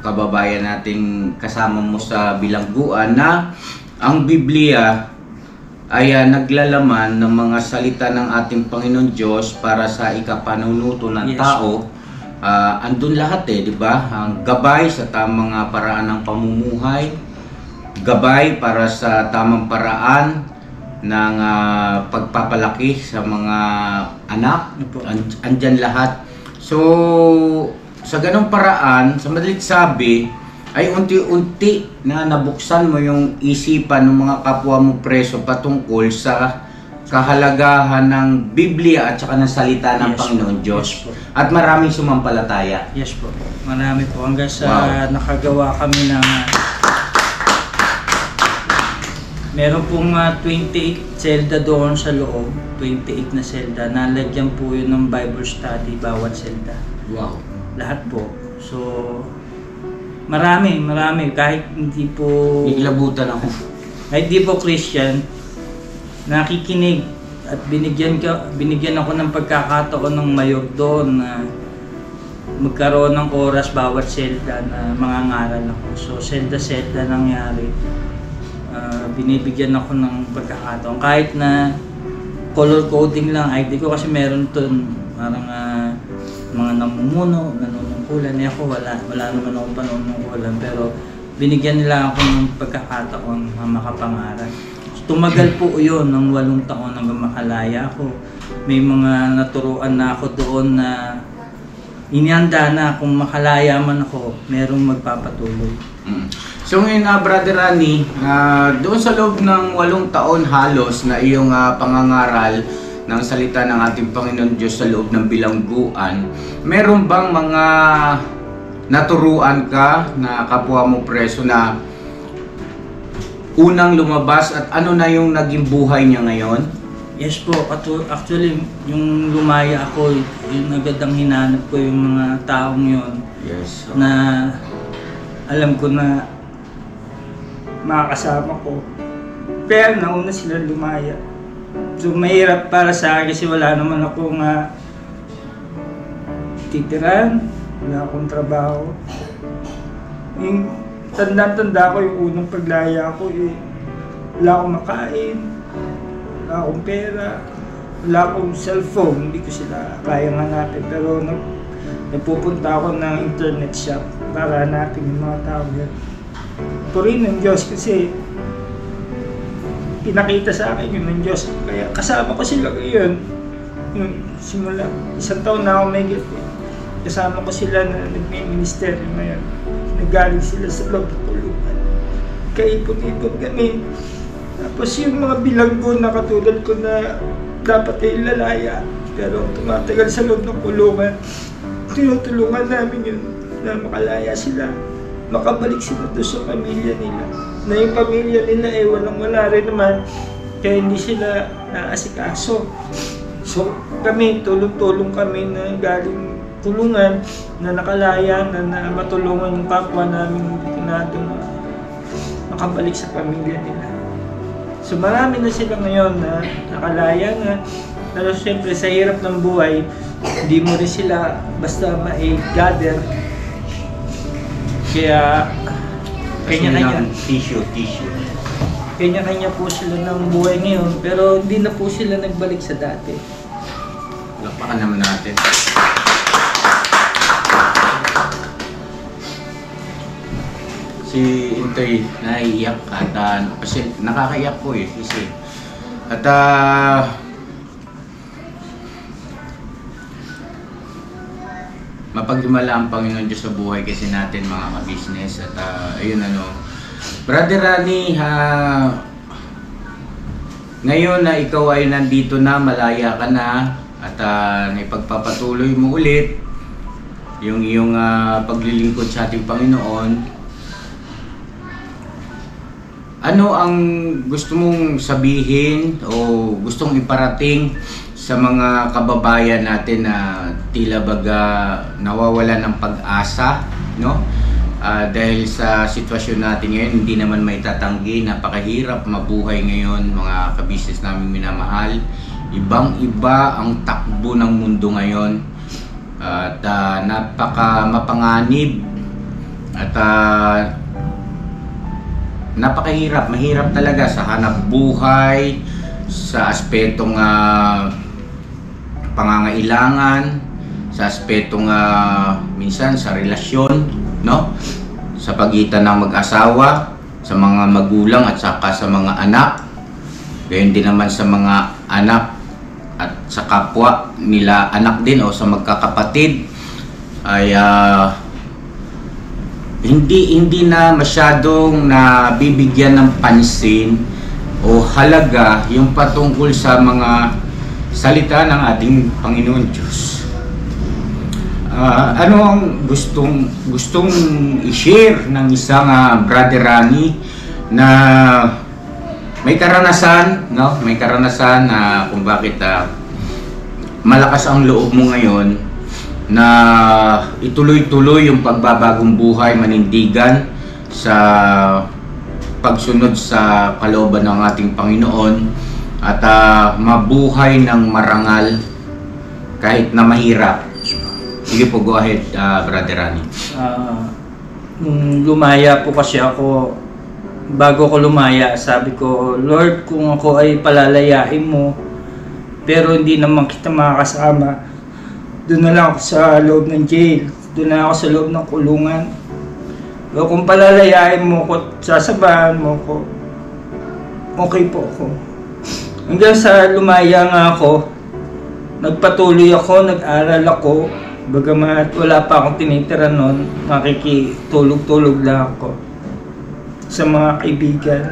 kababayan nating kasama mo sa bilangguan na ang Biblia ay naglalaman ng mga salita ng ating Panginoon Diyos para sa ikapanunuto ng tao. Andun lahat di ba? Ang gabay sa tamang paraan ng pamumuhay, gabay para sa tamang paraan ng pagpapalaki sa mga anak, andyan lahat. So, sa ganong paraan, sa madalit sabi, ay unti-unti na nabuksan mo yung isipan ng mga kapwa mo preso patungkol sa kahalagahan ng Biblia at saka ng salita ng Yes, Panginoon po. Diyos. Yes, po. At maraming sumampalataya. Yes po. Marami po. Hanggang sa Wow. nakagawa kami ng meron pong 28 selda doon sa loob. 28 na selda. Nalagyan po yun ng Bible study bawat selda. Wow. Lahat po. So, marami. Kahit hindi po Iglabutan ako. kahit di po Christian, nakikinig at binigyan ako ng pagkakataon ng mayor doon na magkaroon ng oras bawat selda na mangangaral ako. So selda nangyari. Binibigyan ako ng pagkakataon kahit na color coding lang ID ko kasi meron doon parang mga namumuno, nanunungkulan. Ako wala naman akong panunungkulan pero binigyan nila ako ng pagkakataon na makapangaral. Tumagal po yun ng 8 taon hanggang makalaya ako. May mga naturuan na ako doon na inihanda na kung makalaya man ako, merong magpapatuloy. So ngayon Brother Rani, doon sa loob ng 8 taon halos na iyong pangangaral ng salita ng ating Panginoon Diyos sa loob ng bilangguan, meron bang mga naturuan ka na kapwa mo preso na unang lumabas at ano na yung naging buhay niya ngayon? Yes po, actually yung lumaya ako, yung agad ang hinanap ko yung mga taong yon. Yes. Na alam ko na makakasama ko. Kaya nauna sila lumaya. So mahirap para sa akin kasi wala naman akong titiran, wala akong trabaho. Yung tanda ko yung unang paglaya ko wala akong makain, wala akong pera, wala akong cellphone, hindi ko sila kayang hanapin. Pero nagpupunta ako ng internet shop para hanapin yung mga tao yan. Purihin ng Diyos kasi pinakita sa akin yun ng Diyos. Kaya kasama ko sila ngayon. Yung simula, 1 taon na ako may kasama ko sila na nagmi-ministeryo ngayon. Nagaling sila sa loob ng kulungan. Kaipon-ipon kami. Tapos yung mga bilanggo na katulad ko na dapat ay lalaya. Pero tumatagal sa loob ng kulungan. Tinutulungan namin yun na makalaya sila. Makabalik sila doon sa pamilya nila. Na yung pamilya nila walang-wala rin naman. Kaya hindi sila naasikaso. So kami, tulong-tulong kami na galing tulungan na nakalaya na matulungan yung kapwa namin na makabalik sa pamilya nila. So marami na sila ngayon na nakalaya na. Pero siyempre sa hirap ng buhay, hindi mo rin sila basta ma-gather. Kaya kanya-kanya tissue. Kanya-kanya po sila ng buhay ngayon, pero hindi na po sila nagbalik sa dati. Lapakan naman natin. Si Intoy naiiyak at kasi nakakaiyak po kasi at mapaghimala ang Panginoon Diyos sa buhay kasi natin mga ka-business at ayun Brother Rani, ngayon na ikaw ay nandito na, malaya ka na at naipagpapatuloy mo ulit yung iyong paglilingkod sa ating Panginoon. Ano ang gusto mong sabihin o gustong iparating sa mga kababayan natin na tila baga nawawala ng pag-asa, no? Dahil sa sitwasyon natin ngayon, hindi naman may tatanggi, napakahirap mabuhay ngayon mga kabisnes namin minamahal. Ibang-iba ang takbo ng mundo ngayon at napaka mapanganib at napakahirap, mahirap talaga sa hanap buhay, sa aspetong pangangailangan, sa aspetong minsan sa relasyon, no? Sa pagitan ng mag-asawa, sa mga magulang at saka sa mga anak. Gayon din naman sa mga anak at sa kapwa nila anak din o sa magkakapatid ay hindi na masyadong nabibigyan ng pansin o halaga yung patungkol sa mga salita ng ating Panginoon Diyos. Ano ang gustong i-share ng isang Brother Rani na may karanasan, no? May karanasan na kung bakit malakas ang loob mo ngayon na ituloy-tuloy yung pagbabagong buhay, manindigan sa pagsunod sa kalooban ng ating Panginoon at mabuhay ng marangal kahit na mahirap. Sige po, go ahead, Brother Rani. Nung lumaya po kasi ako, bago ko lumaya, sabi ko, Lord, kung ako ay palalayain mo, pero hindi naman kita makakasama, doon na lang ako sa loob ng jail, doon na ako sa loob ng kulungan. So, kung palalayain mo ko, sasabahan mo ko, okay po ako. Hanggang sa lumaya nga ako, nagpatuloy ako, nag-aral ako, bagamat wala pa akong tinitira noon, nakikitulog-tulog lang ako sa mga kaibigan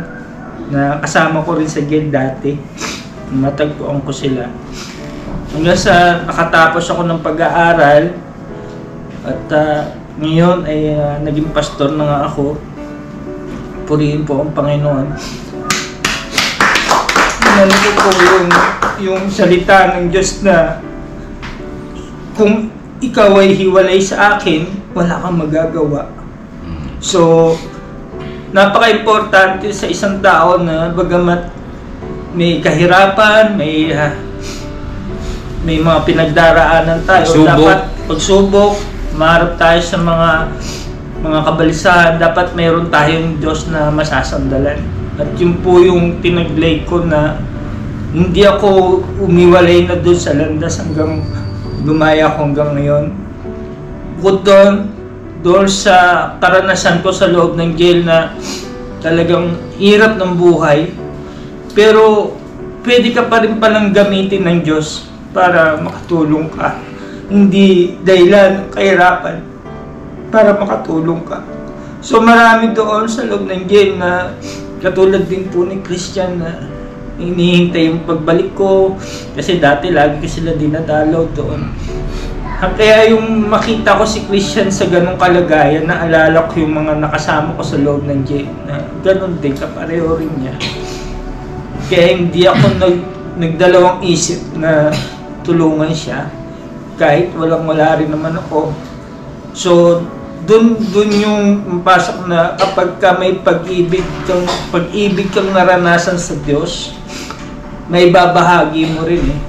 na kasama ko rin sa jail dati. Matagpuan ko sila. Hanggang sa nakatapos ako ng pag-aaral at ngayon ay naging pastor na nga ako. Purihin po ang Panginoon. Ano po yung salita ng Diyos na kung ikaw ay hiwalay sa akin, wala kang magagawa. So, napaka-importante sa isang tao na bagamat may kahirapan, may mga pinagdaraanan tayo, dapat pagsubok, maharap tayo sa mga kabalisahan, dapat mayroon tayong Diyos na masasandalan. At yun po yung tinaglay ko na hindi ako umiwalay na doon sa landas hanggang lumaya ko hanggang ngayon. Bukod doon sa karanasan ko sa loob ng jail na talagang hirap ng buhay, pero pwede ka pa rin palang gamitin ng Diyos para makatulong ka. Hindi dahilan ng kahirapan para makatulong ka. So marami doon sa loob ng jail na katulad din po ni Christian na hinihintay yung pagbalik ko kasi dati lagi ko sila dinadalaw doon. Kaya yung makita ko si Christian sa ganong kalagayan, naalala ko yung mga nakasama ko sa loob ng jail na ganon din, kapareho rin niya. Kaya hindi ako nagdalawang isip na tulungan siya kahit wala rin naman ako. So dun yung pasok na kapag ka may pag-ibig kang naranasan sa Diyos, may babahagi mo rin eh.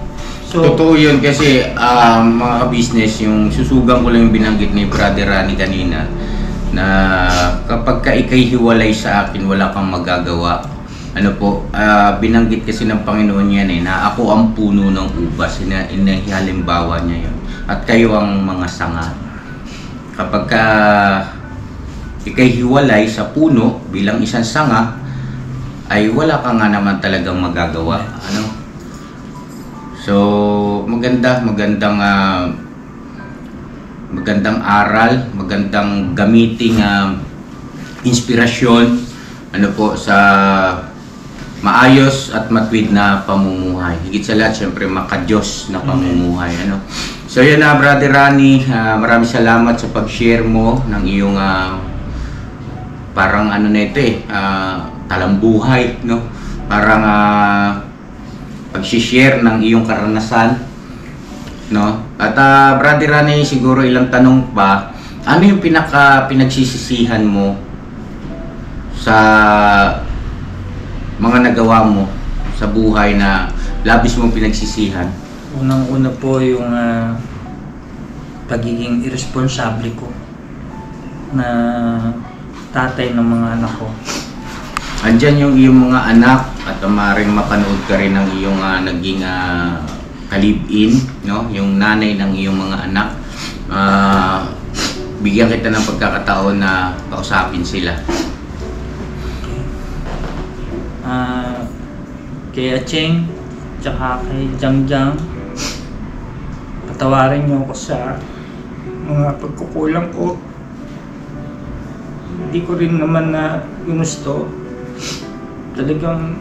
So, totoo yun kasi mga business, yung susugan ko lang yung binanggit ni Brother Rani kanina na kapag ka ikay hiwalay sa akin, wala kang magagawa. Ano po, binanggit kasi ng Panginoon yan na ako ang puno ng ubas, halimbawa niya yun. At kayo ang mga sanga. Kapag ka ikay hiwalay sa puno bilang isang sanga, ay wala ka nga naman talagang magagawa. Ano? So, magandang aral, magandang gamiting inspirasyon ano po sa maayos at matuwid na pamumuhay. Higit sa lahat, syempre maka-Diyos na pamumuhay. Ano? So yan na, Brother Rani, maraming salamat sa pag-share mo ng iyong parang ano na ito talambuhay, no? Parang pag-share ng iyong karanasan, no? At Brother Rani, siguro ilang tanong pa, ano yung pinagsisisihan mo sa mga nagawa mo sa buhay na labis mong pinagsisihan? Unang-una po yung pagiging irresponsable ko na tatay ng mga anak ko. Andyan yung iyong mga anak at maaaring mapanood ka rin ng iyong naging kalib-in, no? Yung nanay ng iyong mga anak. Bigyan kita ng pagkakataon na kausapin sila. Kay Acheng, tsaka kay Jangjang, patawarin niyo ako sa mga pagkukulang ko. Hindi ko rin naman na ginusto. Talagang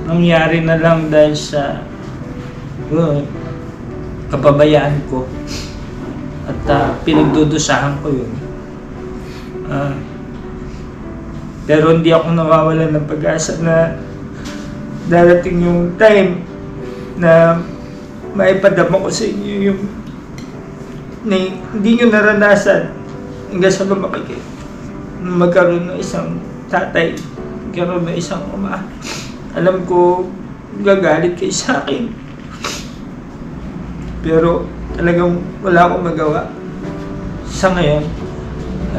nangyari na lang dahil sa kapabayaan ko at pinagdudusahan ko yun. Pero hindi ako nawawalan ng pag-asa na darating yung time na maipadama ko sa inyo yung na hindi nyo naranasan hanggang sa lumaki kayo. Magkaroon ng isang tatay, magkaroon ng isang ama. Alam ko, gagalit kayo sa akin. Pero talagang wala akong magawa. Sa ngayon,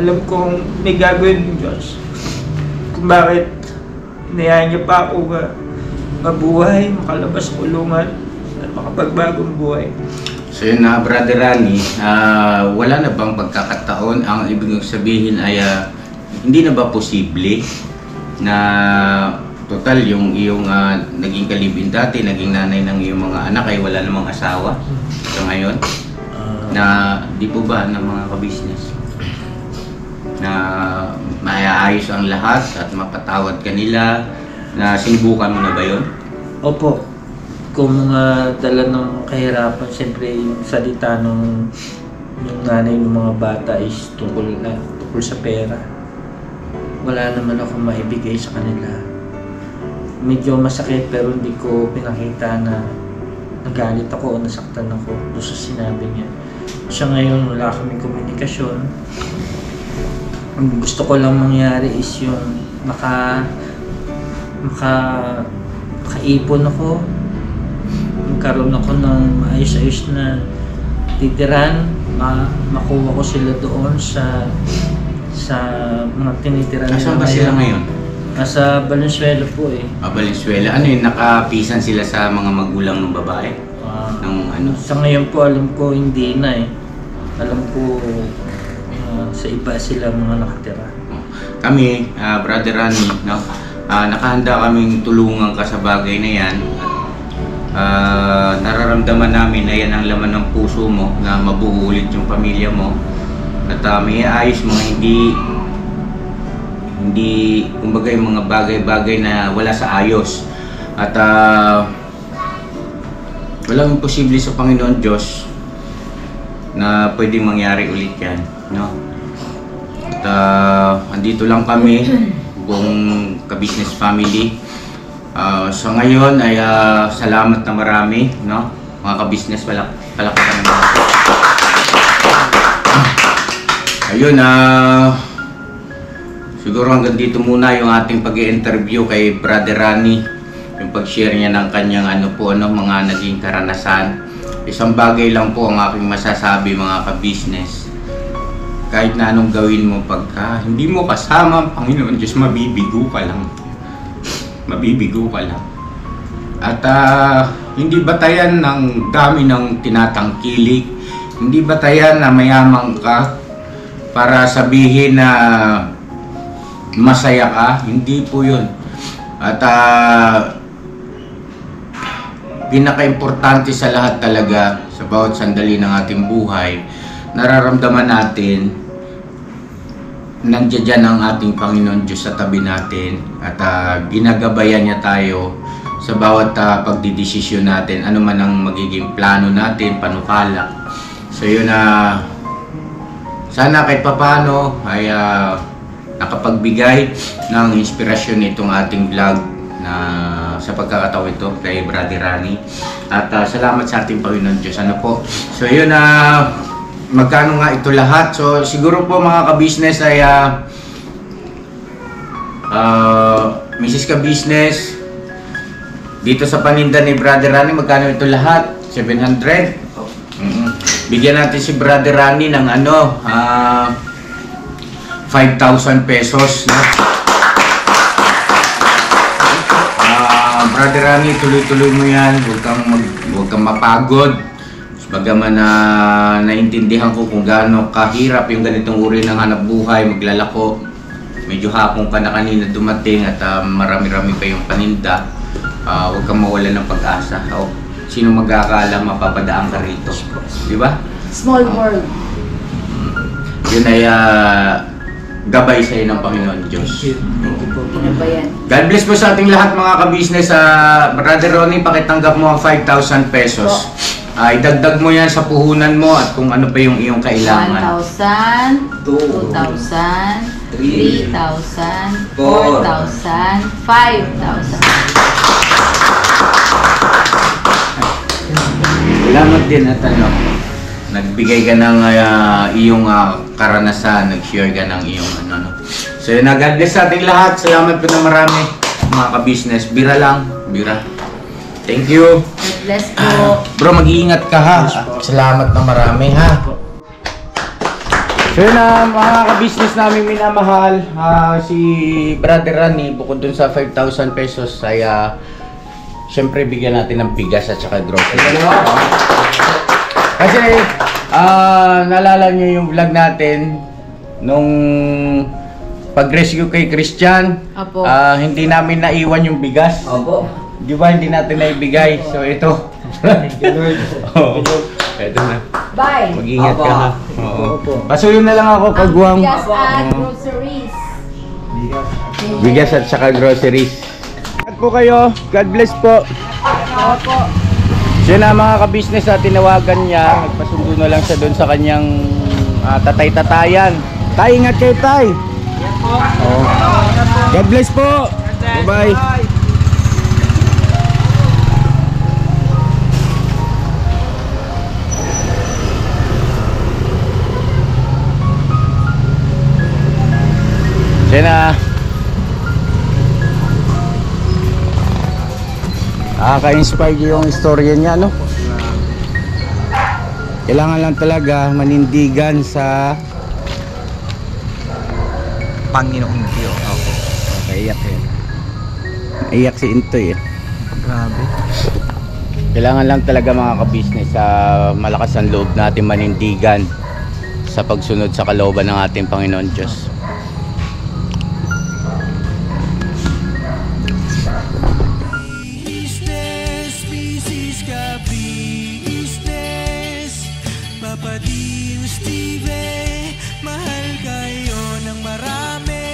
alam kong may gagawin ng Diyos. Kung bakit inayaan niya pa ako mabuhay, makalabas sa kulungan, at makapagbagong buhay. So yun na, Brother Rani, wala na bang pagkakataon? Ang ibig sabihin ay hindi na ba posible na total yung iyong naging kalibin dati, naging nanay ng iyong mga anak ay wala namang asawa so ngayon? Na di po ba ng mga kabisnes na maayos ang lahat at mapatawad ka nila, na sinubukan mo na ba yun? Opo. Kung mga dala ng kahirapan, siyempre yung salita ng yung nanay ng mga bata is tungkol sa pera. Wala naman ako maibigay sa kanila. Medyo masakit pero hindi ko pinakita na nagalit ako o nasaktan ako doon sa sinabi niya. Siya ngayon wala kaming komunikasyon. Ang gusto ko lang mangyari is yung makaipon ako, magkaroon ako ng maayos-ayos na titiran, makuha ko sila doon sa mga tinitiran nila. Nasaan ba sila ngayon? Nasa Valenzuela po eh. Valenzuela. Ano yun, nakapisan sila sa mga magulang ng babae? Sa ngayon po alam ko hindi na eh. Alam ko sa iba sila mga nakatira. Kami, Brother Rani, no? Nakahanda kaming tulungan ka sa bagay na yan. Nararamdaman namin na yan ang laman ng puso mo, na mabuo ulit yung pamilya mo. At may ayos mga hindi kumbaga yung mga bagay-bagay na wala sa ayos. At walang imposible sa Panginoon Diyos na pwedeng mangyari ulit yan, no? At andito lang kami, buong ka-business family. So ngayon ay salamat na marami, no? Mga ka-business, palakpakan naman. Ayun, siguro hanggang dito muna yung ating pag-i-interview kay Brother Rani, yung pag-share niya ng kanyang mga naging karanasan. Isang bagay lang po ang aking masasabi, mga ka-business. Kahit na anong gawin mo, pagka hindi mo kasama ang Panginoon Diyos, mabibigo ka lang. Mabibigo ka lang. At hindi batayan ng dami ng tinatangkilik, hindi batayan na mayaman ka para sabihin na masaya ka, hindi po yun. At pinaka-importante sa lahat talaga, sa bawat sandali ng ating buhay, nararamdaman natin nandiyan dyan ang ating Panginoon Diyos sa tabi natin at ginagabayan niya tayo sa bawat pagdidesisyon natin, ano man ang magiging plano natin, panukala. So yun, sana kahit papano ay nakapagbigay ng inspirasyon itong ating vlog na sa pagkakataon ito kay Brother Rani. At salamat sa ating Panginoon Diyos. Ano po? So yun, magkano nga ito lahat? So siguro po mga ka-business ay Mrs. Ka-business, dito sa paninda ni Brother Rani, magkano ito lahat? 700? Bigyan natin si Brother Rani ng 5,000 pesos, no? Brother Rani, tuloy-tuloy mo yan, huwag kang mapagod. Bagaman naintindihan ko kung gaano kahirap yung ganitong uri ng hanap buhay, maglalako. Medyo hapon ka na kanina dumating at marami-rami pa yung paninda. Huwag kang mawala ng pag-asa. Sino mag-aakala mapapadaan ka rito? Di ba? Small world. Yun ay gabay sa iyo ng Panginoon Diyos. Ano ba yan? God bless po sa ating lahat mga ka-business. Brother Ronnie, pakitanggap mo ang 5,000 pesos. Idagdag mo yan sa puhunan mo at kung ano pa yung iyong kailangan. 1,000, 2,000, 3,000, 4,000, 5,000. Salamat din at nagbigay ka ng iyong karanasan, nag-share ka ng iyong ano. So yun na, God bless sa ating lahat. Salamat po na marami mga ka-business. Bira lang, bira. Thank you. God bless po. Bro, mag-iingat ka ha. Salamat na marami ha. So yun na, mga ka-business namin minamahal. Si Brother Rani, bukod dun sa 5,000 pesos ay syempre bigyan natin ng bigas at saka grocery. Kasi naalala nyo yung vlog natin nung pag-rescue kay Christian. Opo. Hindi namin naiwan yung bigas. Opo. Di ba hindi natin naibigay? So ito. Oh, ito na. Bye. Mag-ingat ka ha. Oo. Pasuyo na lang ako pagwang. Bigas at groceries. Bigas at saka groceries. Ingat po kayo. God bless po. Opo. Siya na mga ka-business na tinawagan niya. Nagpasundo na lang siya doon sa kanyang tatay-tatayan. Tay, ingat kayo tay. Oh. God bless po. Bye-bye. Siya na. Nakaka-inspire yung istorya niya, no? Kailangan lang talaga manindigan sa Panginoon Diyos. Iyak yan. Iyak si Intoy eh. Grabe. Kailangan lang talaga mga ka-business sa malakas ang loob natin manindigan sa pagsunod sa kalooban ng ating Panginoon Diyos. Papadino Steve, mahal kayo ng marami.